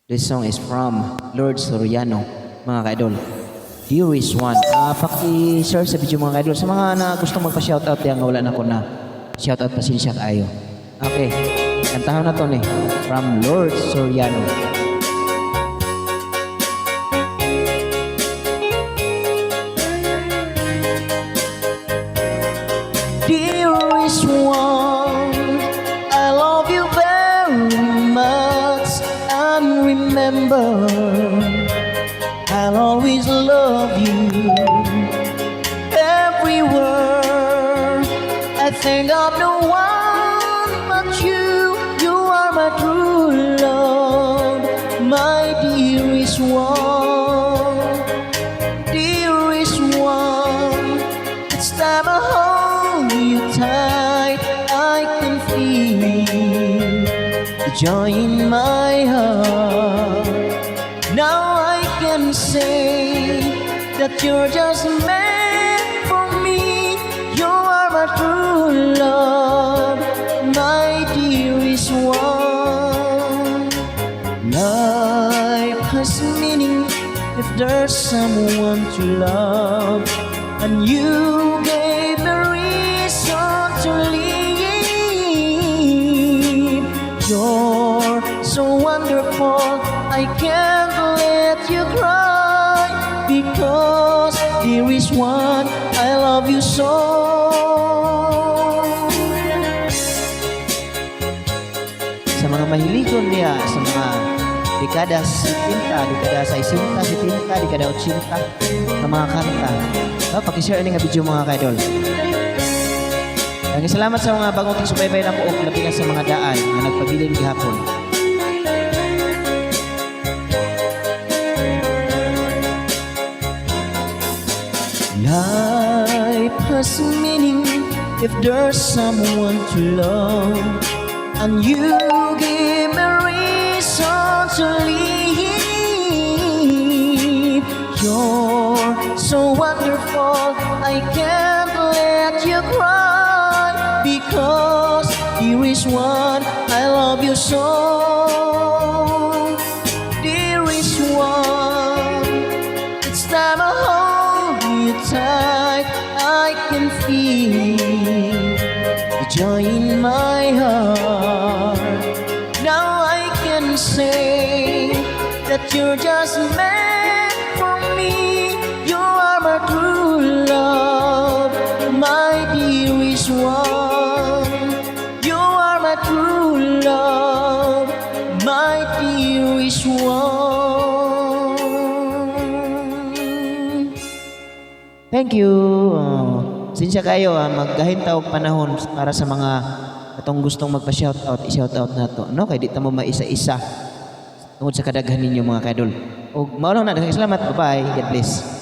This song is from Lord Soriano, mga ka-idol. Dearest One. Paki-share sa video mga ka-idol. Sa mga na gustong magpa-shoutout yan, wala na ko na shoutout pasensya kaayo. Okay, kantahan na to ni from Lord Soriano. Dearest one, I love you very much, and remember, I'll always love you. Every word I think of no one but you. You are my true love, my dearest one. Dearest one, it's time I hold you tight. I can feel the joy in my heart. Now I can say that you're just meant for me. You are my true love, my dearest one. Life has meaning if there's someone to love, and you gave me reason to live. You're so wonderful, I can't let you cry, because dearest one, I love you so. Sa mga mahiligon niya, sa mga dekada 70, dekada 60, 70, dekada 80, sa mga kanta. Pakishare ini nga video mga ka-idol. Salamat sa mga bagong subaybay na po, labi na sa mga daan na nagpabilin gihapon. Life has meaning if there's someone to love, and you give me reason to live. You're so wonderful, I can't let you cry, because dearest one, I love you so. Dearest one, it's time I hold you tight. I can feel the joy in my heart. Now I can say that you're just meant for me. You are my true love, my dearest one. You are my true love, my dearest one. Thank you. Sinsya kayo, maggahinta og panahon para sa mga atong gustong magpa-shoutout, i-shoutout na to. No? Kaya di ta mo maisa-isa tungod sa kadaghan ninyo mga kadol. O mao lang na, salamat. Bye-bye. God bless.